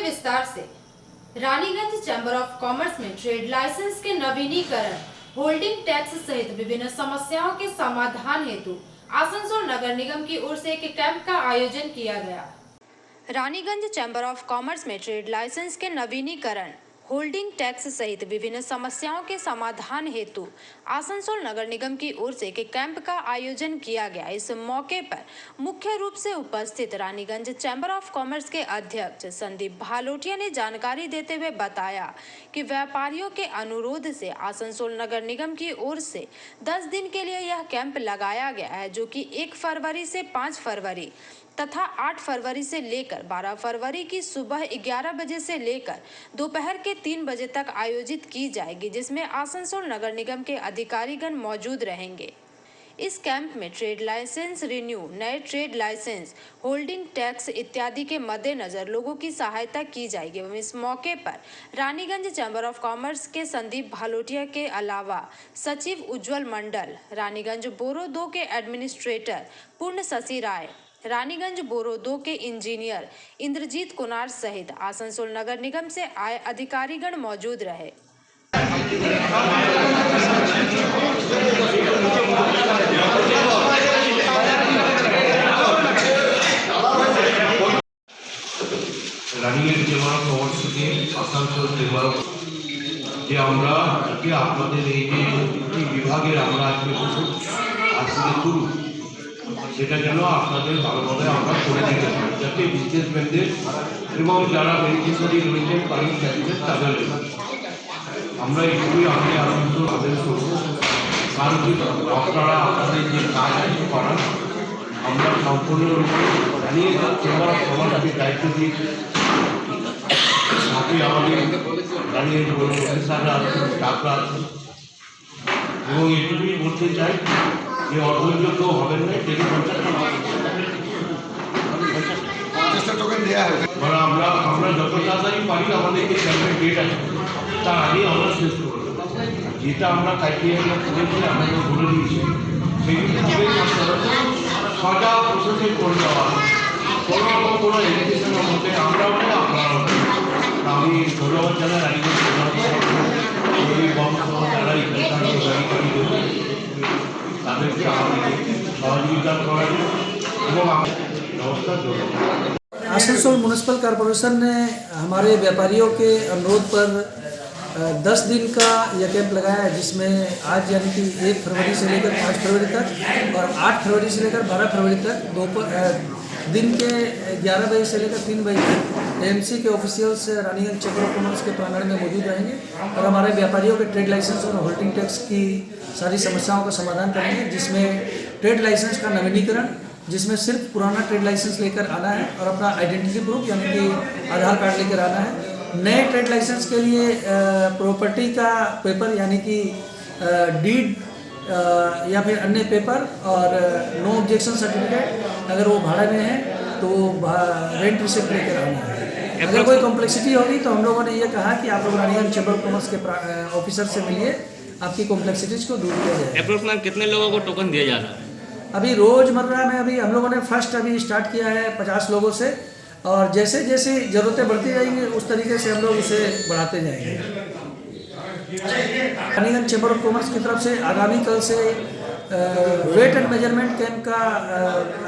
विस्तार से। Raniganj chamber of commerce में ट्रेड लाइसेंस के नवीनीकरण, होल्डिंग टैक्स सहित विभिन्न समस्याओं के समाधान हेतु आसनसोल नगर निगम की ओर से एक कैंप का आयोजन किया गया। रानीगंज चैम्बर ऑफ कॉमर्स में ट्रेड लाइसेंस के नवीनीकरण, होल्डिंग टैक्स सहित विभिन्न समस्याओं के समाधान हेतु आसनसोल नगर निगम की ओर से एक कैंप का आयोजन किया गया। इस मौके पर मुख्य रूप से उपस्थित रानीगंज चैम्बर ऑफ कॉमर्स के अध्यक्ष संदीप भालोटिया ने जानकारी देते हुए बताया कि व्यापारियों के अनुरोध से आसनसोल नगर निगम की ओर से 10 दिन के लिए यह कैंप लगाया गया है, जो कि 1 फरवरी से 5 फरवरी तथा 8 फरवरी से लेकर 12 फरवरी की सुबह 11 बजे से लेकर दोपहर के 3 बजे तक आयोजित की जाएगी, जिसमें आसनसोल नगर निगम के अधिकारीगण मौजूद रहेंगे। इस कैंप में ट्रेड लाइसेंस रिन्यू, नए ट्रेड लाइसेंस, होल्डिंग टैक्स इत्यादि के मद्देनजर लोगों की सहायता की जाएगी। एवं इस मौके पर रानीगंज चैम्बर ऑफ कॉमर्स के संदीप भालोटिया के अलावा सचिव उज्जवल मंडल, रानीगंज बोरो 2 के एडमिनिस्ट्रेटर पूर्ण शशि राय, रानीगंज बोरो 2 के इंजीनियर इंद्रजीत कुनार सहित आसनसोल नगर निगम से आए अधिकारीगण मौजूद रहे। রানিগঞ্জ চেম্বার অফ কমার্স থেকে আসানসোল চেম্বার অফ যে আমরা আজকে আপনাদের এই যে বিভাগের আমরা আজকে শুরু সেটা যেন আপনাদের ভালোভাবে আমরা করে দিতে পারি, যাতে বিজনেসম্যানদের এবং যারা বেনিফিশিয়ারি রয়েছেন কারেন্ট ট্যাক্সের তাদের আমরা এইটুকুই আমি আসানসোল আবেদন করব। কারণ কি আপনারা আপনাদের যে কাজ আছে করার আমরা সম্পূর্ণরূপে জানিয়ে চেম্বার অফ কমার্সকে দায়িত্ব দিয়েছি। সাথে আমাদের জানিয়ে অফিসাররা আছেন, স্টাফরা আছেন এবং এটুকুই বলতে চাই যে অধৈর্য কেউ হবেন না। টেলি 50টা টোকেন দেওয়া হবে, মানে আমরা যত তাড়াতাড়ি পারি আমাদেরকে ক্যাম্পের ডেট আছে তার আগেই আমরা শেষ করব। যেটা আমরা ক্রাইটেরিয়া করেছি আমাদের বলে দিয়েছি সেগুলো সজা প্রসেসে করে দেওয়া হবে। কোনো রকম কোনো এডুকেশনের মধ্যে আমরাও না আপনারাও। আমি ধন্যবাদ জানাই রানীগঞ্জ যারা তাদেরকে আমাদের সহযোগিতা করার এবং ব্যবস্থা করব। आसनसोल म्यूनिसिपल कॉरपोरेशन ने हमारे व्यापारियों के अनुरोध पर 10 दिन का यह कैंप लगाया है, जिसमें आज यानी कि 1 फरवरी से लेकर 5 फरवरी तक और 8 फरवरी से लेकर 12 फरवरी तक दिन के 11 बजे से लेकर 3 बजे तक एएमसी के officials Raniganj chamber of commerce के प्रांगण में मौजूद रहेंगे और हमारे व्यापारियों के ट्रेड लाइसेंस और होल्डिंग टैक्स की सारी समस्याओं का समाधान करेंगे, जिसमें ट्रेड लाइसेंस का नवीनीकरण, जिसमें सिर्फ पुराना ट्रेड लाइसेंस लेकर आना है और अपना आइडेंटिटी प्रूफ यानी कि आधार कार्ड लेकर आना है। नए ट्रेड लाइसेंस के लिए प्रॉपर्टी का पेपर यानी कि डीड या फिर अन्य पेपर और नो ऑब्जेक्शन सर्टिफिकेट, अगर वो भाड़ा में है तो रेंट रिसिप्ट लेकर आना है। अगर कोई कॉम्प्लेक्सिटी होगी तो हम लोगों ने ये कहा कि आप लोग रानीगंज चैम्बर ऑफ कॉमर्स के ऑफिसर से मिलिए, आपकी कॉम्प्लेक्सिटीज को दूर किया जाए। अप्रोक्सीमेट कितने लोगों को टोकन दिया जा रहा है? अभी रोज़मर्रा में अभी हम लोगों ने फर्स्ट अभी स्टार्ट किया है 50 लोगों से, और जैसे जैसे ज़रूरतें बढ़ती जाएंगी उस तरीके से हम लोग उसे बढ़ाते जाएंगे। रानीगंज चैम्बर ऑफ कॉमर्स की तरफ से आगामी कल से वेट एंड मेजरमेंट कैंप का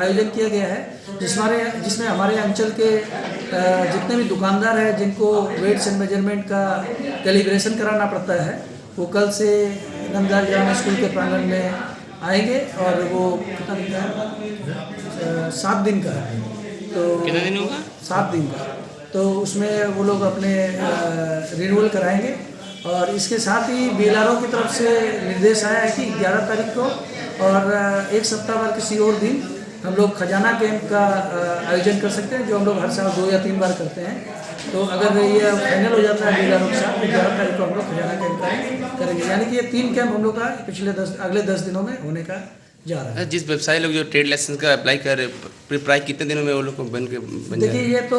आयोजन किया गया है, जिसमें हमारे अंचल के जितने भी दुकानदार हैं जिनको वेट्स एंड मेजरमेंट का कैलिब्रेशन कराना पड़ता है, वो कल से नंदलाल ग्रामीण स्कूल के प्रांगण में आएंगे और वो कितना दिन का है? 7 दिन का है। तो कितने दिन होगा? 7 दिन का। तो उसमें वो लोग अपने रिन्यूअल कराएंगे और इसके साथ ही बीएलआरओ की तरफ से निर्देश आया है कि 11 तारीख को और एक सप्ताह भर किसी और दिन हम लोग खजाना कैंप का आयोजन कर सकते हैं, जो हम लोग हर साल 2 या 3 बार करते हैं। तो अगर ये फाइनल हो जाता है बीएलआरओ के साथ तो 11 तारीख को हम लोग खजाना कैंप करेंगे, यानी कि ये 3 कैंप हम लोग का अगले 10 दिनों में होने का जा रहा है। जिस व्यवसायी लोग जो ट्रेड लाइसेंस का अप्लाई कर रहे हैं, प्राय कितने दिनों में वो लोग बन देखिए, ये तो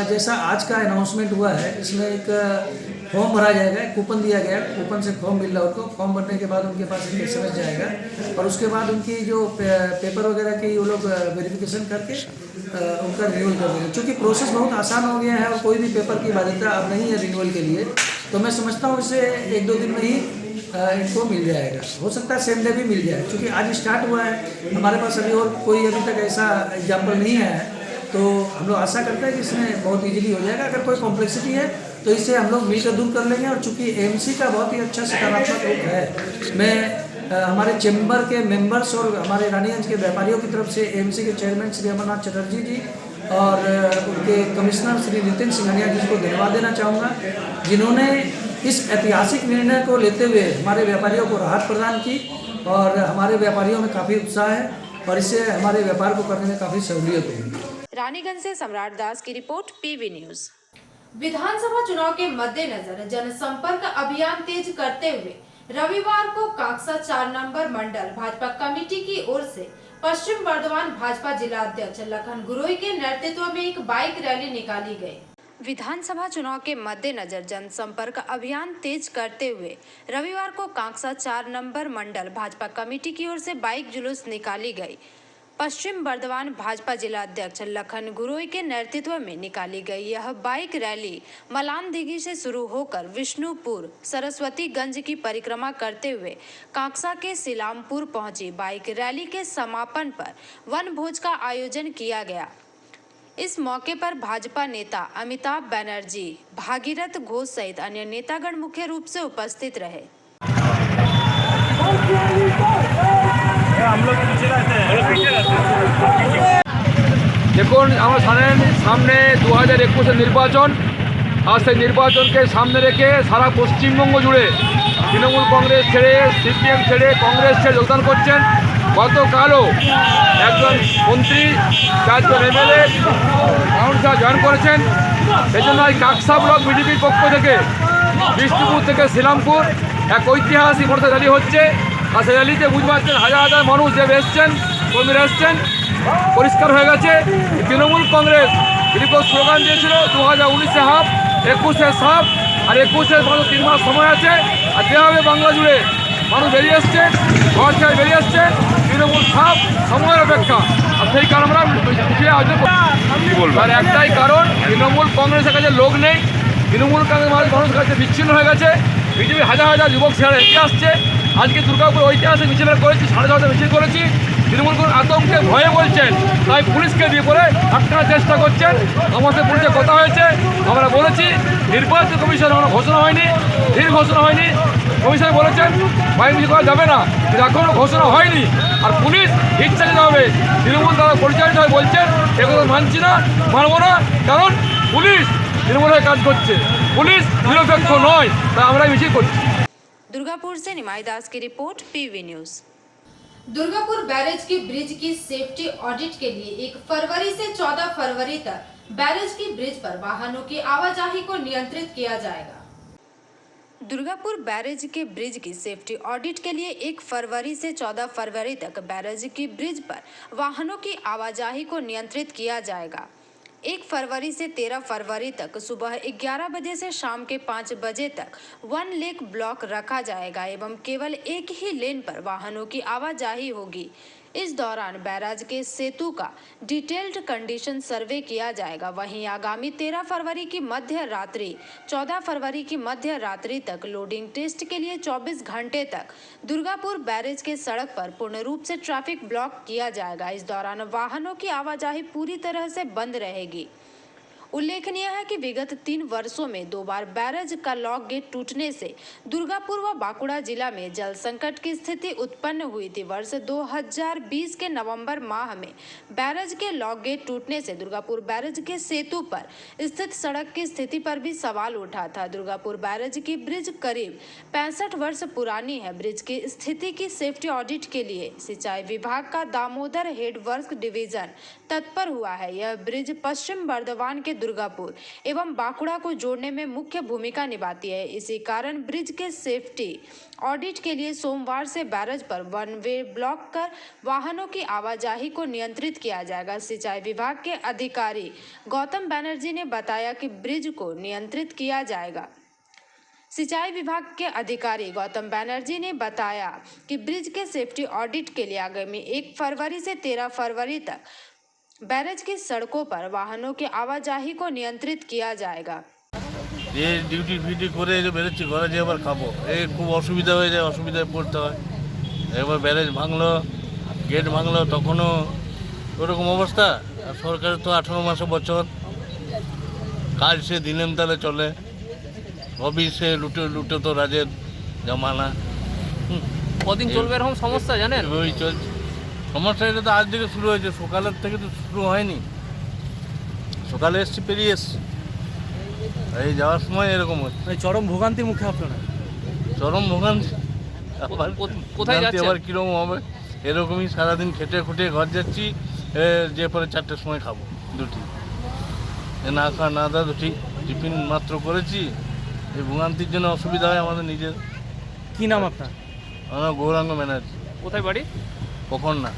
जैसा आज का अनाउंसमेंट हुआ है, इसमें एक फॉर्म भरा जाएगा, कूपन दिया गया, कूपन से फॉर्म मिल रहा है उनको। फॉर्म भरने के बाद उनके पास एक SMS जाएगा और उसके बाद उनकी जो पेपर वगैरह की वो लोग वेरिफिकेशन करके उनका रिन्यूअल कर देंगे। चूँकि प्रोसेस बहुत आसान हो गया है और कोई भी पेपर की बाध्यता अब नहीं है रिन्यूअल के लिए, तो मैं समझता हूँ इससे 1-2 दिन में ही इनको मिल जाएगा। हो सकता है सेम डे भी मिल जाए, क्योंकि आज स्टार्ट हुआ है। हमारे पास अभी और कोई अभी तक ऐसा एग्जाम्पल नहीं है, तो हम लोग आशा करते हैं कि इसमें बहुत इजीली हो जाएगा। अगर कोई कॉम्प्लेक्सिटी है तो इसे हम लोग मिलकर दूर कर लेंगे। और चूँकि AMC का बहुत ही अच्छा सकारात्मक रुख है, मैं हमारे चैम्बर के मेंबर्स और हमारे रानीगंज के व्यापारियों की तरफ से AMC के चेयरमैन श्री अमरनाथ चटर्जी जी और उनके कमिश्नर श्री नितिन सिंघानिया जी को धन्यवाद देना चाहूँगा, जिन्होंने इस ऐतिहासिक निर्णय को लेते हुए हमारे व्यापारियों को राहत प्रदान की। और हमारे व्यापारियों में काफ़ी उत्साह है और इससे हमारे व्यापार को करने में काफ़ी सहूलियत होगी। रानीगंज से सम्राट दास की रिपोर्ट, PV न्यूज। विधानसभा चुनाव के मद्देनजर जनसंपर्क अभियान तेज करते हुए रविवार को काक्सा 4 नंबर मंडल भाजपा कमेटी की ओर से पश्चिम बर्धमान भाजपा जिला अध्यक्ष लखन गुरोई के नेतृत्व में एक बाइक रैली निकाली गई। विधानसभा चुनाव के मद्देनजर जनसंपर्क अभियान तेज करते हुए रविवार को काक्सा 4 नंबर मंडल भाजपा कमेटी की ओर से बाइक जुलूस निकाली गई। पश्चिम बर्धमान भाजपा जिला अध्यक्ष लखन गुरोई के नेतृत्व में निकाली गई यह बाइक रैली मलान दिघी से शुरू होकर विष्णुपुर सरस्वतीगंज की परिक्रमा करते हुए काक्सा के सिलामपुर पहुंची। बाइक रैली के समापन पर वन भोज का आयोजन किया गया। इस मौके पर भाजपा नेता अमिताभ बनर्जी, भागीरथ घोष सहित अन्य नेतागण मुख्य रूप से उपस्थित रहे। দেখুন, আমরা জানেন সামনে 2021-এর নির্বাচন। আর সেই নির্বাচনকে সামনে রেখে সারা পশ্চিমবঙ্গ জুড়ে তৃণমূল কংগ্রেস ছেড়ে, CPM ছেড়ে, কংগ্রেস ছেড়ে যোগদান করছেন। গতকালও একজন মন্ত্রী, 4 জন MLA কাউন্সিলর জয়েন করেছেন। সেই জন্য এই কাকসা ব্লক বিজেপির পক্ষ থেকে বিষ্ণুপুর থেকে শিলামপুর এক ঐতিহাসিক মোটর র্যালি হচ্ছে। আর সেই র্যালিতে বুঝতে পারছেন হাজার হাজার মানুষ যে এসছেন, কর্মীরা এসছেন। পরিষ্কার হয়ে গেছে তৃণমূল কংগ্রেস বিরোধী স্লোগান দিয়েছিল 2019-এ হাফ, 21-এ সাফ, আর 21-এ মাত্র 3 মাস সময় আছে। আর যেভাবে বাংলা জুড়ে মানুষ বেরিয়ে এসছে, ঘর ছেড়ে বেরিয়ে এসছে, তৃণমূল সাফ, সময়ের অপেক্ষা। আর সেই কারণ আমরা পিছিয়ে আয়োজন করছি। আর একটাই কারণ, তৃণমূল কংগ্রেসের কাছে লোক নেই। তৃণমূল কংগ্রেস মানুষের কাছে বিচ্ছিন্ন হয়ে গেছে। বিজেপি হাজার হাজার যুবক ছেড়ে এগিয়ে আসছে। আজকে দুর্গাপুর ঐতিহাসিক মিছিল করেছি, 6:30 মিছিল করেছি। তৃণমূল আতঙ্কে ভয়ে বলছেন, তাই পুলিশকে দিয়ে পরে আটকানোর চেষ্টা করছেন। আমাদের পুলিশের কথা হয়েছে, আমরা বলেছি নির্বাচন কমিশন এখনো ঘোষণা হয়নি, দিন ঘোষণা হয়নি। কমিশন বলেছেন বাইক মিছিল করা যাবে না, কিন্তু এখনও ঘোষণা হয়নি। আর পুলিশ ইচ্ছা নিতে হবে, তৃণমূল দ্বারা পরিচালিত হয়ে বলছেন এগুলো মানছি না, মানবো না। কারণ পুলিশ তৃণমূলের কাজ করছে, পুলিশ নিরপেক্ষ নয়, তাই আমরা মিছিল করছি। दुर्गापुर से निमाई दास की report, PV news. Durgapur barrage की ब्रिज की सेफ्टी ऑडिट के लिए 1 फरवरी से 14 फरवरी तक बैरेज की ब्रिज पर वाहनों की आवाजाही को नियंत्रित किया जाएगा। दुर्गापुर बैरेज के ब्रिज की सेफ्टी ऑडिट के लिए 1 फरवरी से 14 फरवरी तक बैरेज की ब्रिज पर वाहनों की आवाजाही को नियंत्रित किया जाएगा। 1 फरवरी से 13 फरवरी तक सुबह 11 बजे से शाम के 5 बजे तक 1 लेन ब्लॉक रखा जाएगा एवं केवल एक ही लेन पर वाहनों की आवाजाही होगी। इस दौरान बैराज के सेतु का डिटेल्ड कंडीशन सर्वे किया जाएगा। वहीं आगामी 13 फरवरी की मध्य रात्रि 14 फरवरी की मध्य रात्रि तक लोडिंग टेस्ट के लिए 24 घंटे तक दुर्गापुर बैरेज के सड़क पर पूर्ण रूप से ट्रैफिक ब्लॉक किया जाएगा। इस दौरान वाहनों की आवाजाही पूरी तरह से बंद रहेगी। उल्लेखनीय है कि विगत 3 वर्षों में 2 बार बैरेज का लॉक गेट टूटने से दुर्गापुर व बांकुड़ा जिला में जल संकट की स्थिति उत्पन्न हुई थी। वर्ष 2020 के नवंबर माह में बैरेज के लॉक गेट टूटने से दुर्गापुर बैरेज के सेतु पर स्थित सड़क की स्थिति पर भी सवाल उठा था। दुर्गापुर बैरेज की ब्रिज करीब 65 वर्ष पुरानी है। ब्रिज की स्थिति की सेफ्टी ऑडिट के लिए सिंचाई विभाग का दामोदर हेड वर्क डिवीजन तत्पर हुआ है। यह ब्रिज पश्चिम बर्धमान के दुर्गापुर एवं बांकुड़ा को जोड़ने में मुख्य भूमिका निभाती है। इसी कारण ब्रिज के सेफ्टी ऑडिट के लिए सोमवार से बैरेज पर 1 वे ब्लॉक कर वाहनों की आवाजाही को नियंत्रित किया जाएगा। सिंचाई विभाग के अधिकारी गौतम बनर्जी ने बताया कि ब्रिज को नियंत्रित किया जाएगा। सिंचाई विभाग के अधिकारी गौतम बनर्जी ने बताया कि ब्रिज के सेफ्टी ऑडिट के लिए आगामी 1 फरवरी से 13 फरवरी तक बैरेज की सड़कों पर वाहनों की आवाजाही को नियंत्रित किया जाएगा। ये ডিউটি ফিউটি করে যে বেরোচ্ছি ঘরে যে আবার খাবো এই খুব অসুবিধা হয়ে যায়, অসুবিধায় পড়তে হয়। একবার ব্যারেজ ভাঙলো, গেট ভাঙলো, তখনও ওরকম অবস্থা। আর সরকারের তো 18 মাসে বছর কাজ, সে দিনেম তালে চলে। রবি সে লুটে লুটে তো রাজের জমানা। কদিন চলবে এরকম সমস্যা জানেন? ওই চলছে সমস্যা। এটা তো আজ থেকে শুরু হয়েছে, সকালের থেকে তো শুরু হয়নি। সকালে এসছি, পেরিয়ে এসছি, এই যাওয়ার সময় এরকম হচ্ছে। চরম ভোগান্তির মুখে আপনারা? চরম ভোগান্তি। আবার কোথায় ভোগান্তি যাচ্ছেন? আবার কীরকম হবে এরকমই সারাদিন খেটে খুঁটে ঘর যাচ্ছি, যে পরে 4টের সময় খাবো দুটি। না খাওয়া না দাদা দুটি টিফিন মাত্র করেছি। এই ভোগান্তির জন্য অসুবিধা হয় আমাদের নিজের। কি নাম আপনার? আমার গৌরাঙ্গ ব্যানার্জি। কোথায় বাড়ি? কখন না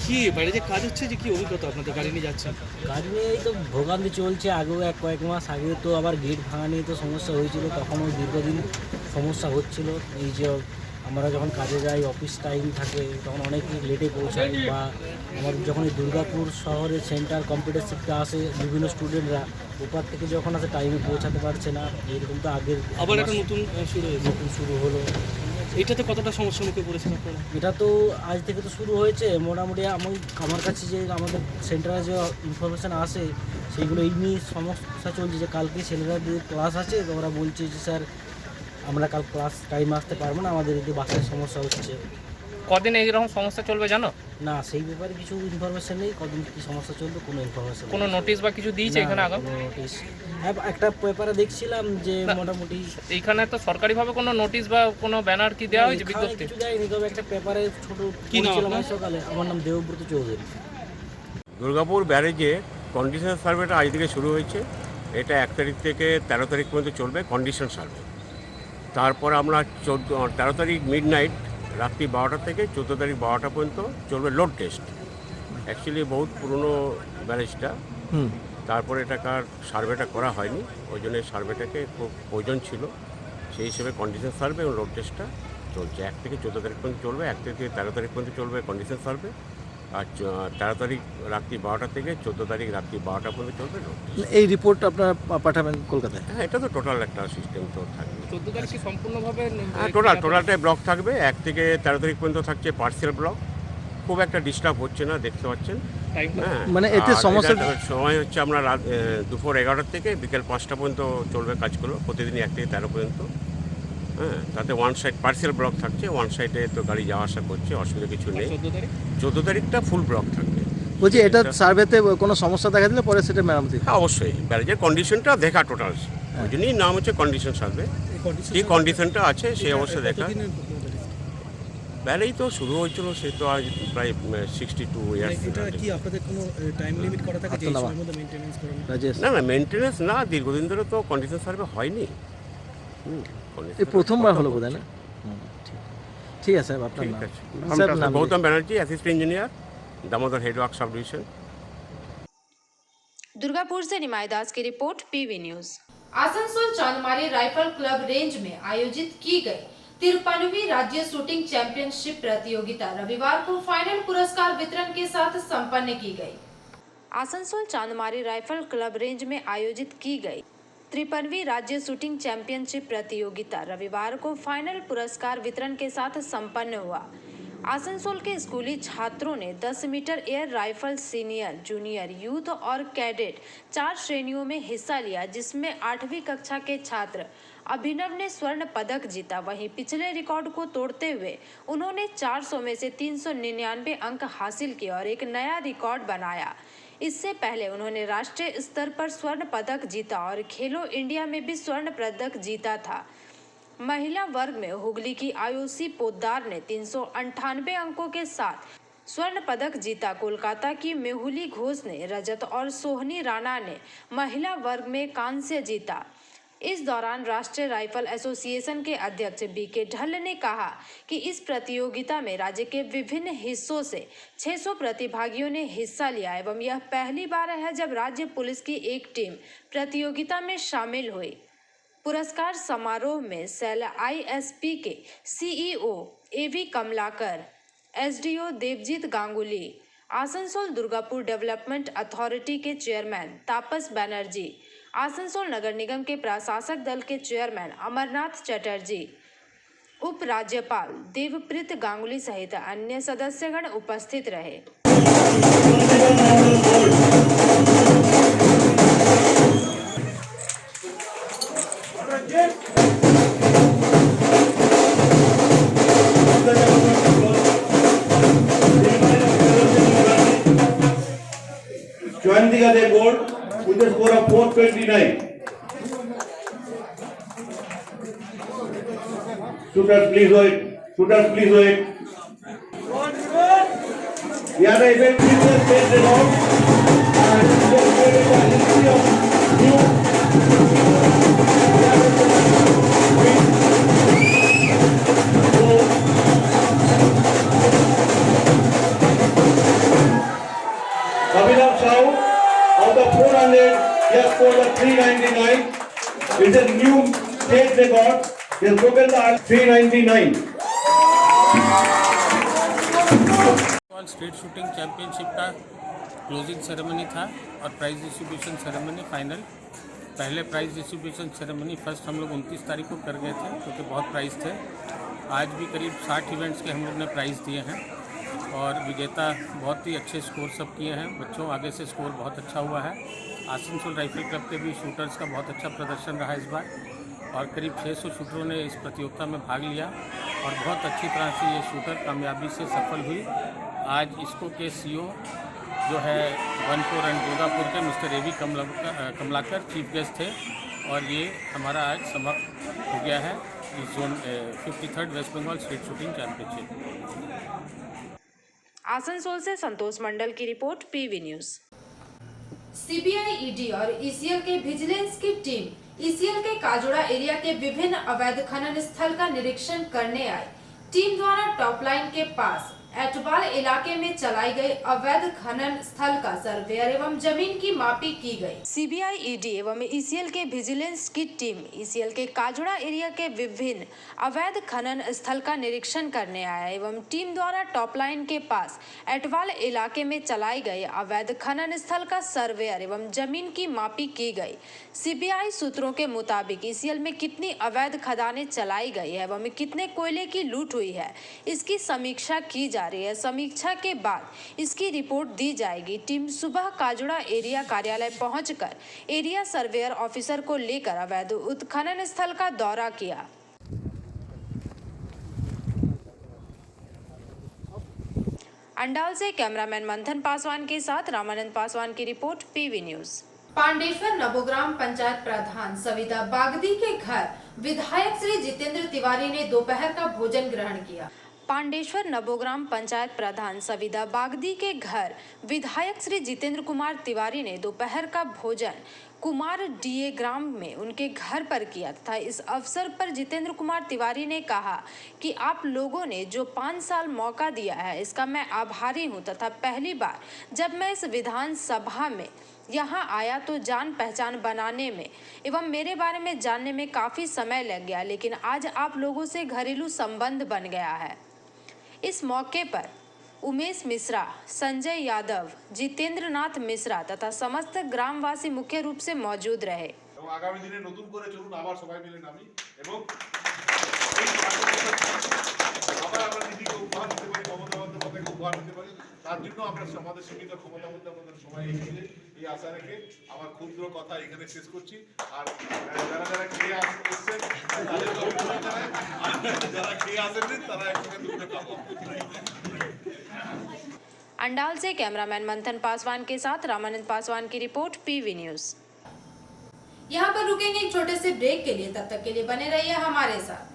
কি বাইরে যে কাজ হচ্ছে, যে কি অভিজ্ঞতা আপনাদের গাড়ি নিয়ে যাচ্ছেন? কাজ নিয়ে এই তো ভোগান্তি চলছে। আগেও কয়েক মাস আগে তো আবার গেট ভাঙা নিয়ে তো সমস্যা হয়েছিল, তখনও দীর্ঘদিন সমস্যা হচ্ছিল। এই যে আমরা যখন কাজে যাই, অফিস টাইম থাকে, তখন অনেক লেটে পৌঁছাই। বা আমাদের যখন এই দুর্গাপুর শহরে সেন্টার কম্পিউটার শিখতে আসে বিভিন্ন স্টুডেন্টরা, ওপার থেকে যখন আসে টাইমে পৌঁছাতে পারছে না। এরকম তো আগের আবার একটা নতুন শুরু হলো। এইটাতে কতটা সমস্যার মুখে পড়েছেন আপনারা? এটা তো আজ থেকে তো শুরু হয়েছে। মোটামুটি আমার কাছে যে আমাদের সেন্টারে যে ইনফরমেশান আসে, সেইগুলো এই নিয়ে সমস্যা চলছে। যে কালকে ছেলেদের ক্লাস আছে, তো ওরা বলছে যে স্যার আমরা কাল ক্লাস টাইমে আসতে পারবো না, আমাদের এই বাসের সমস্যা হচ্ছে। কদিন এইরকম সমস্যা চলবে জানো? না, সেই ব্যাপারে কিছু ইনফরমেশান নেই। কদিন কী সমস্যা চলবে কোনো ইনফরমেশান কোনো নোটিশ বা কিছু দিয়েছে এখানে আগাম? নোটিশ একটা পেপারে দেখছিলাম যে মোটামুটি এইখানে তো সরকারিভাবে কোনো নোটিশ বা কোনো ব্যানার কি দেওয়া হয়েছে এখানে বিজ্ঞপ্তি? কিছু দেয়নি, তবে একটা পেপারে ছোটো পড়ছিলাম সকালে। আমার নাম দেবব্রত চৌধুরী। দুর্গাপুর ব্যারেজে কন্ডিশন সার্ভেটা আজ থেকে শুরু হয়েছে। এটা 1 তারিখ থেকে 13 তারিখ পর্যন্ত চলবে কন্ডিশন সার্ভে। তারপর আমরা 13 তারিখ মিডনাইট রাত্রি 12টা থেকে 14 তারিখ 12টা পর্যন্ত চলবে লোড টেস্ট। অ্যাকচুয়ালি বহুত পুরনো ব্যারেজটা, তারপরে এটাকার সার্ভেটা করা হয়নি, ওই জন্য সার্ভেটাকে খুব প্রয়োজন ছিল। সেই হিসেবে কন্ডিশন সার্ভে এবং লোড টেস্টটা চলছে। 1 থেকে 14 তারিখ পর্যন্ত চলবে, 1 থেকে 13 তারিখ পর্যন্ত চলবে কন্ডিশন সার্ভে। আর 13 তারিখ রাত্রি 12টা থেকে 14 তারিখ রাত্রি 12টা পর্যন্ত চলবে লোড টেস্ট। এই রিপোর্ট আপনারা পাঠাবেন কলকাতায়? হ্যাঁ, এটা তো টোটাল একটা সিস্টেম তো থাকবে। 14 তারিখ কি সম্পূর্ণভাবে? হ্যাঁ, টোটালটাই ব্লক থাকবে। 1 থেকে 13 তারিখ পর্যন্ত থাকছে পার্সিয়াল ব্লক। খুব একটা ডিস্টার্ব হচ্ছে না, দেখতে পাচ্ছেন। হ্যাঁ, মানে এতে আর সমস্যা এটার সময় হচ্ছে আমরা দুপুর 11টা থেকে বিকেল 5টা পর্যন্ত চলবে কাজগুলো, প্রতিদিনই 1 থেকে 13 পর্যন্ত। হ্যাঁ, তাতে ওয়ান সাইড পার্সিয়াল ব্লক থাকছে, ওয়ান সাইডে তো গাড়ি যাওয়া আসা করছে, অসুবিধা কিছু নেই। 14 তারিখটা ফুল ব্লক থাকবে। বলছি, এটা সার্ভেতে কোনো সমস্যা দেখা দিলে পরে সেটা মেরামতি? হ্যাঁ, অবশ্যই ব্যারেজের কন্ডিশনটা দেখা টোটাল, ওই জন্যই নাম হচ্ছে কন্ডিশন সার্ভে। কী কন্ডিশনটা আছে সেই অবস্থা দেখা। ব্যারেজ তো শুরু হয়েছিল, সে তো আজ প্রায় 62 ইয়ার্স। এটা কি আপনাদের কোনো টাইম লিমিট করা থাকে যে এই সময়ের মধ্যে মেইনটেনেন্স করেন? না না, মেনটেনেন্স না, দীর্ঘদিন ধরে তো কন্ডিশন সার্ভে হয়নি। এই প্রথমবার হলো বোধহয় না? ঠিক আছে, আপনার ঠিক নাম? আছে। স্যার, নাম Gautam Banerjee, assistant engineer, Damodar headwork sub division. Durgapur से निमाई दास की रिपोर्ट, पीवी न्यूज। आसनसोल चांदमारी राइफल क्लब रेंज में आयोजित की गई 53वीं राज्य शूटिंग चैंपियनशिप प्रतियोगिता रविवार को फाइनल पुरस्कार वितरण के साथ संपन्न की गई। आसनसोल चांदमारी राइफल क्लब रेंज में आयोजित की गई 53वीं राज्य शूटिंग चैंपियनशिप प्रतियोगिता रविवार को फाइनल पुरस्कार वितरण के साथ संपन्न हुआ। आसनसोल के स्कूली छात्रों ने 10 metre air rifle senior, junior, youth और कैडेट 4 श्रेणियों में हिस्सा लिया, जिसमें 8वीं कक्षा के छात्र अभिनव ने स्वर्ण पदक जीता। वहीं पिछले रिकॉर्ड को तोड़ते हुए उन्होंने 400 में से 399 अंक हासिल किए और एक नया रिकॉर्ड बनाया। इससे पहले उन्होंने राष्ट्रीय स्तर पर स्वर्ण पदक जीता और खेलो इंडिया में भी स्वर्ण पदक जीता था। महिला वर्ग में हुगली की आयुषी पोद्दार ने 398 अंकों के साथ स्वर्ण पदक जीता। कोलकाता की मेहुली घोष ने रजत और सोहनी राणा ने महिला वर्ग में कांस्य जीता। इस दौरान राष्ट्रीय राइफल एसोसिएशन के अध्यक्ष बीके ढल्ल ने कहा कि इस प्रतियोगिता में राज्य के विभिन्न हिस्सों से 600 प्रतिभागियों ने हिस्सा लिया एवं यह पहली बार है जब राज्य पुलिस की एक टीम प्रतियोगिता में शामिल हुई। पुरस्कार समारोह में सेल ISP के CEO AV Kamalakar, SDO Devjit Ganguly, Asansol Durgapur development authority के चेयरमैन तापस बनर्जी, आसनसोल नगर निगम के प्रशासक दल के चेयरमैन अमरनाथ चटर्जी, उप राज्यपाल देवप्रीत गांगुली सहित अन्य सदस्यगण उपस्थित रहे। Join the other board with a score of 429. Shooters, please wait. Shooters, please wait. The other event business takes it on. And history of new. Abhinav Sahu, out of 400, he has scored a 399. It's a new state record. He has broken the 399. Street shooting championship का closing ceremony था और prize distribution ceremony final. पहले prize distribution ceremony first हम लोग 29 तारीख को कर गए थे क्योंकि बहुत प्राइज़ थे। आज भी करीब 60 इवेंट्स के हम लोग ने प्राइज़ दिए हैं और विजेता बहुत ही अच्छे स्कोर सब किए हैं। बच्चों आगे से स्कोर बहुत अच्छा हुआ है। आसनसोल राइफल क्लब के भी शूटर्स का बहुत अच्छा प्रदर्शन रहा इस बार और करीब 600 शूटरों ने इस प्रतियोगिता में भाग लिया और बहुत अच्छी तरह से ये शूटर कामयाबी से सफल हुई। आज इसको के CEO जो है 14 एंड दुर्गापुर के mister AV Kamalakar chief guest थे और ये हमारा आज समाप्त हो गया है इस zone 53rd West Bengal street shooting championship. Asansol से संतोष मंडल की report, PV news. CBI, ED और ECL के विजिलेंस की टीम ECL के काजोड़ा एरिया के विभिन्न अवैध खनन स्थल का निरीक्षण करने आई। टीम द्वारा टॉप लाइन के पास एटवाल इलाके में चलाई गई अवैध खनन स्थल का सर्वे एवं जमीन की मापी की गई। CBI, ED एवं ECL के विजिलेंस की टीम ECL के काजोड़ा एरिया के विभिन्न अवैध खनन स्थल का निरीक्षण करने आया एवं टीम द्वारा टॉप लाइन के पास एटवाल इलाके में चलाई गई अवैध खनन स्थल का सर्वे एवं जमीन की मापी की गई। CBI सूत्रों के मुताबिक ECL में कितनी अवैध खदानें चलाई गई है एवं कितने कोयले की लूट हुई है, इसकी समीक्षा की जा रही है। समीक्षा के बाद इसकी रिपोर्ट दी जाएगी। टीम सुबह काजोड़ा एरिया कार्यालय पहुंचकर एरिया सर्वेयर ऑफिसर को लेकर अवैध उत्खनन स्थल का दौरा किया। अंडाल से कैमरामैन मंथन पासवान के साथ रामानंद पासवान की report, PV news. Pandeshwar Navogram panchayat प्रधान सविता बागदी के घर विधायक श्री जितेंद्र तिवारी ने दोपहर का भोजन ग्रहण किया। पांडेश्वर नवोग्राम पंचायत प्रधान सविता बागदी के घर विधायक श्री जितेंद्र कुमार तिवारी ने दोपहर का भोजन कुमार DA ग्राम में उनके घर पर किया तथा इस अवसर पर जितेंद्र कुमार तिवारी ने कहा कि आप लोगों ने जो 5 साल मौका दिया है इसका मैं आभारी हूं तथा पहली बार जब मैं इस विधानसभा में यहाँ आया तो जान पहचान बनाने में एवं मेरे बारे में जानने में काफ़ी समय लग गया, लेकिन आज आप लोगों से घरेलू संबंध बन गया है। इस मौके पर उमेश मिश्रा, संजय यादव, जितेंद्र नाथ मिश्रा तथा समस्त ग्रामवासी मुख्य रूप से मौजूद रहे। आगामी दिने नतून करे चलुन आबार सबाई मिले नामी एवं আবার আমরা দিদিকে উপহার দিতে পারি, মমতা বন্দ্যোপাধ্যায়কে উপহার দিতে পারি। তার জন্য আমরা আমাদের সীমিত ক্ষমতার মধ্যে আমাদের সবাই এগিয়ে এই আশা রেখে আমার ক্ষুদ্র কথা এখানে শেষ করছি। আর যারা যারা খেয়ে আসছেন তাদের অভিনন্দন জানাই, আর যারা খেয়ে আসেননি তারা একসঙ্গে দুটো খাবো। अंडाल से कैमरामैन मंथन पासवान के साथ रामानंद पासवान की रिपोर्ट, PV न्यूज। यहाँ पर रुकेंगे एक छोटे से ब्रेक के लिए, तब तक के लिए बने रहिए हमारे साथ।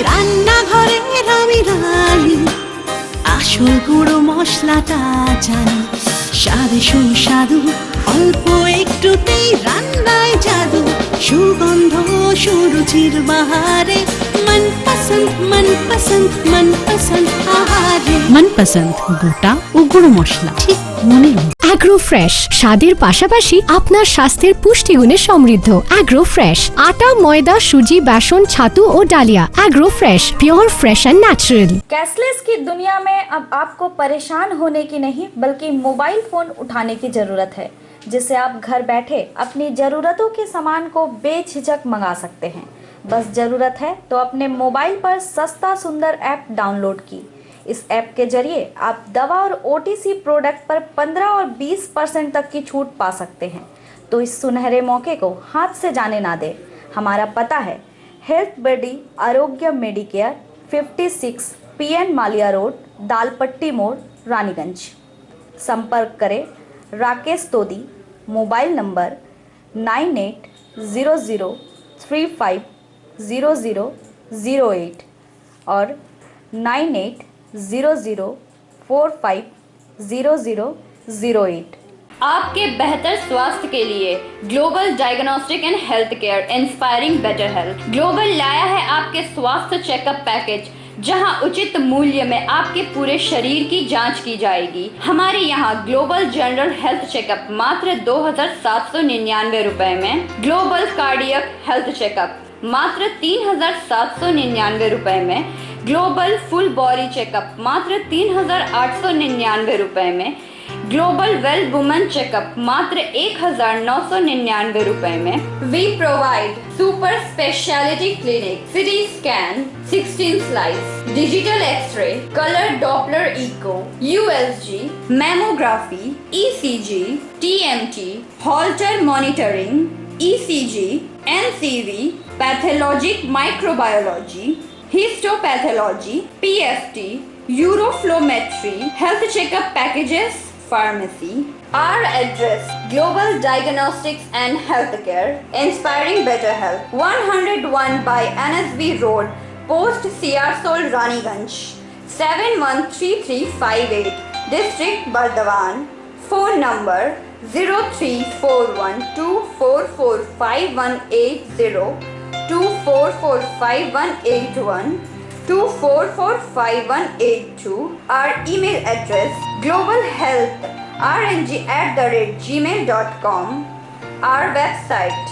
রান্নাঘরের আমি রানী, আসল গুঁড়ো মশলাটা জানি, স্বাদে সুস্বাদু অল্প একটুতেই রান্নায় জাদু, সুগন্ধ সুরুচির বাহারে मनपसंद मनपसंद मनपसंद আহারে मनपसंद গোটা ও গুঁড়ো মশলা ঠিক মনের মতো। অ্যাগ্রো ফ্রেশ স্বাদের পাশাপাশি আপনার স্বাস্থ্যের পুষ্টিগুণে সমৃদ্ধ। অ্যাগ্রো ফ্রেশ आटा मैदा सूजी बेसन छातु और डालिया। Agro fresh pure fresh and natural. Cashless की दुनिया में अब आपको परेशान होने की नहीं बल्कि मोबाइल फोन उठाने की जरूरत है, जिससे आप घर बैठे अपनी जरूरतों के सामान को बेझिझक मंगा सकते हैं। बस ज़रूरत है तो अपने मोबाइल पर सस्ता सुंदर ऐप डाउनलोड की। इस ऐप के जरिए आप दवा और OTC प्रोडक्ट पर 15 और 20% तक की छूट पा सकते हैं। तो इस सुनहरे मौके को हाथ से जाने ना दें। हमारा पता है हेल्थ बडी आरोग्य मेडिकेयर 56 PN मालिया रोड, दालपट्टी मोड़, रानीगंज। संपर्क करें राकेश तोदी। मोबाइल नंबर 9800350008 और 9800450008। आपके बेहतर स्वास्थ्य के लिए global diagnostic and health care inspiring better health global लाया है आपके स्वास्थ्य चेकअप पैकेज, जहां उचित मूल्य में आपके पूरे शरीर की जांच की जाएगी। हमारे यहां ग्लोबल जनरल हेल्थ चेकअप मात्र 2799 रुपए में, ग्लोबल कार्डियक हेल्थ चेकअप मात्र 3799 रुपए में, ग्लोबल फुल बॉडी चेकअप मात्र 3899 रुपए में, ग्लोबल वेल वुमेन चेकअप मात्र 1999 रुपए में। We provide super speciality clinic, CT scan, 16 slice, digital x-ray, colour Doppler echo, USG, mammography, ECG, TMT, Holter monitoring, ECG, NCV, pathologic microbiology, histopathology, PFT, uroflowmetry, health checkup packages, pharmacy. Our address: Global Diagnostics and Healthcare, inspiring better health. 101 by NSB Road, Post Siarsol, Raniganj. 713358, District Bardhaman. Phone number 0341244580, 244581, 244582. Our email address: globalhealthrng@gmail.com. Our website: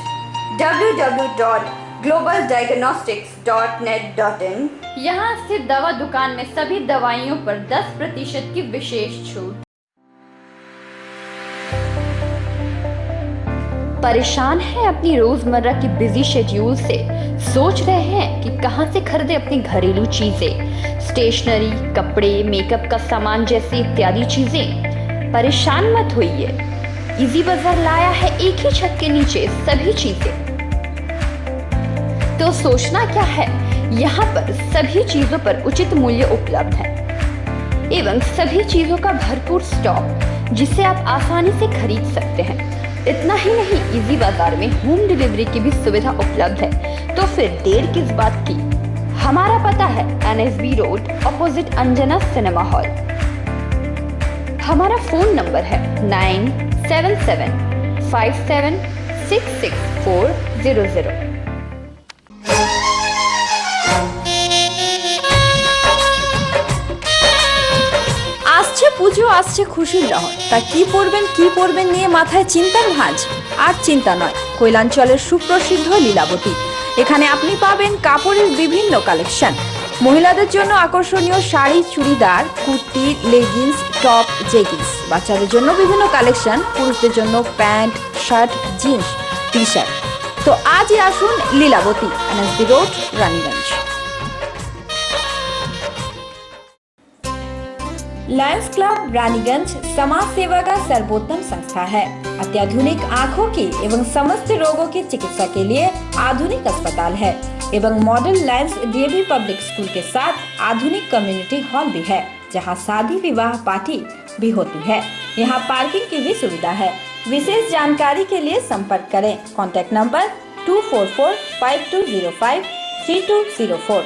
www.globaldiagnostics.net.in. यहाँ स्थित दवा दुकान में सभी दवाइयों पर 10% की विशेष छूट। परेशान है अपनी रोजमर्रा की बिजी शेड्यूल से? सोच रहे हैं कि कहां से खरीदें अपनी घरेलू चीजें, स्टेशनरी, कपड़े, मेकअप का सामान जैसे इत्यादि चीजें? परेशान मत होइए, इजी बाजार लाया है एक ही छत के नीचे सभी चीजें। तो सोचना क्या है, यहाँ पर सभी चीजों पर उचित मूल्य उपलब्ध है एवं सभी चीजों का भरपूर स्टॉक, जिसे आप आसानी से खरीद सकते हैं। इतना ही नहीं, इजी बाजार में होम डिलीवरी की भी सुविधा उपलब्ध है। तो फिर देर किस बात की? हमारा पता है NSB road, opposite Anjana cinema hall. हमारा फोन नंबर है 9775766400। আসছে পুজো, আসছে খুশির লহর, তা কি পরবেন নিয়ে মাথায় চিন্তার ভাঁজ। আর চিন্তা নয়, কৈলাঞ্চলের সুপ্রসিদ্ধ লীলাবতী। এখানে আপনি পাবেন কাপড়ের বিভিন্ন কালেকশন, মহিলাদের জন্য আকর্ষণীয় sari, churidar, kurti, leggings, top, jeggings, বাচ্চাদের জন্য বিভিন্ন কালেকশন, পুরুষদের জন্য প্যান্ট, শার্ট, জিন্স, টি-শার্ট। তো আজই আসুন Lilabati, NSB road, Raniganj. Lions Club Raniganj समाज सेवा का सर्वोत्तम संस्था है। अत्याधुनिक आँखों की एवं समस्त रोगों की चिकित्सा के लिए आधुनिक अस्पताल है एवं model Lions DAV public school के साथ आधुनिक कम्युनिटी हॉल भी है, जहां शादी विवाह पार्टी भी होती है। यहां पार्किंग की भी सुविधा है। विशेष जानकारी के लिए संपर्क करें। Contact number 244520532004।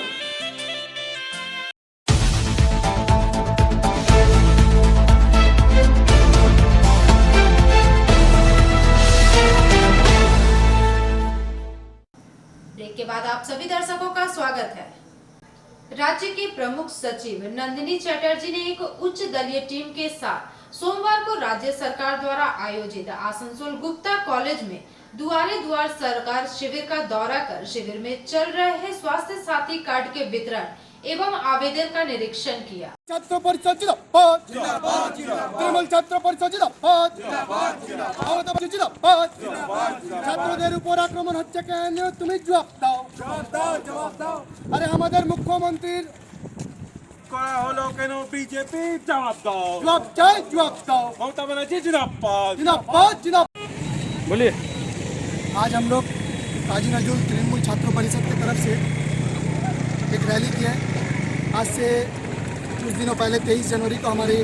सभी दर्शकों का स्वागत है। राज्य के प्रमुख सचिव नंदिनी चटर्जी ने एक उच्च दलीय टीम के साथ सोमवार को राज्य सरकार द्वारा आयोजित आसनसोल गुप्ता कॉलेज में दुआरे दुआर सरकार शिविर का दौरा कर शिविर में चल रहे स्वास्थ्य साथी कार्ड के वितरण एवं आवेदन का निरीक्षण किया। छात्र परिषद जिंदाबाद जिंदाबाद तृणमूल छात्र परिषद जिंदाबाद जिंदाबाद जिंदाबाद ছাত্রদের উপর আক্রমণ হচ্ছে কেন তুমি জবাব দাও জবাব দাও আরে আমাদের মুখ্যমন্ত্রীর করা হলো কেন বিজেপি জবাব দাও জবাব চাই জবাব দাও মমতা ব্যানার্জি जिंदाबाद जिंदाबाद बोलिए। आज हम लोग काजी नजरुल तृणमूल छात्र परिषद की तरफ से एक रैली की है। आज से कुछ दिनों पहले 23 जनवरी को हमारे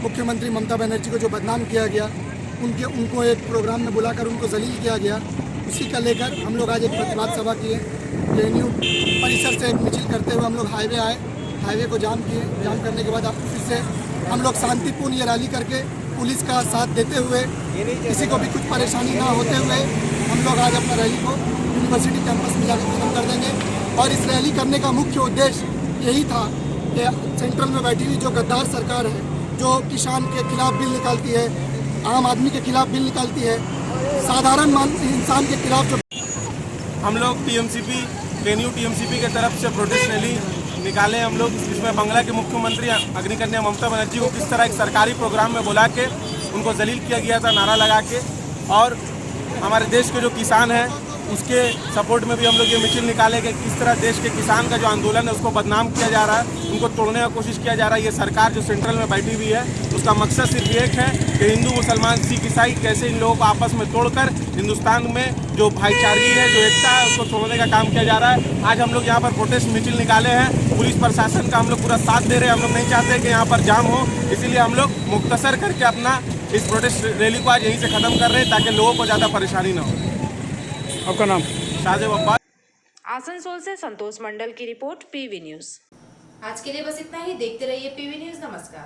मुख्यमंत्री ममता बनर्जी को जो बदनाम किया गया, उनको एक प्रोग्राम में बुलाकर उनको जलील किया गया, उसी का लेकर हम लोग आज एक प्रतिवाद सभा किए। JNU परिसर से एक मिছিল करते हुए हम लोग हाईवे आए, हाईवे को जाम किए। जाम करने के बाद अब फिर से हम लोग शांतिपूर्ण ये रैली करके पुलिस का साथ देते हुए किसी को भी कुछ परेशानी ना होते हुए हम लोग आज अपना रैली को यूनिवर्सिटी कैंपस में जाकर खत्म कर देंगे। और इस रैली करने का मुख्य उद्देश्य यही था कि सेंट्रल में बैठी हुई जो गद्दार सरकार है, जो किसान के खिलाफ बिल निकालती है, आम आदमी के खिलाफ बिल निकालती है, साधारण इंसान के खिलाफ जो हम लोग JNU TMCP के तरफ से प्रोटेस्ट रैली निकाले हम लोग, जिसमें बंगला के मुख्यमंत्री अग्निकन्या ममता बनर्जी को किस तरह एक सरकारी प्रोग्राम में बुला के उनको जलील किया गया था नारा लगा के, और हमारे देश के जो किसान हैं उसके सपोर्ट में भी हम लोग ये मिছিল निकाले कि किस तरह देश के किसान का जो आंदोलन है उसको बदनाम किया जा रहा है, उनको तोड़ने का कोशिश किया जा रहा है। ये सरकार जो सेंट्रल में बैठी हुई है उसका मकसद सिर्फ एक है कि हिंदू मुसलमान सिख ईसाई कैसे इन लोगों को आपस में तोड़कर हिंदुस्तान में जो भाईचारगी है, जो एकता है, उसको तोड़ने का काम किया जा रहा है। आज हम लोग यहाँ पर प्रोटेस्ट मिছিল निकाले हैं। पुलिस प्रशासन का हम लोग पूरा साथ दे रहे हैं। हम लोग नहीं चाहते कि यहाँ पर जाम हो, इसीलिए हम लोग मुख्तसर करके अपना इस प्रोटेस्ट रैली को आज यहीं से ख़त्म कर रहे हैं ताकि लोगों को ज़्यादा परेशानी ना हो। आपका नाम? शाहजेब अब्बास। आसनसोल से संतोष मंडल की रिपोर्ट PV न्यूज। आज के लिए बस इतना ही। देखते रहिए PV न्यूज। नमस्कार।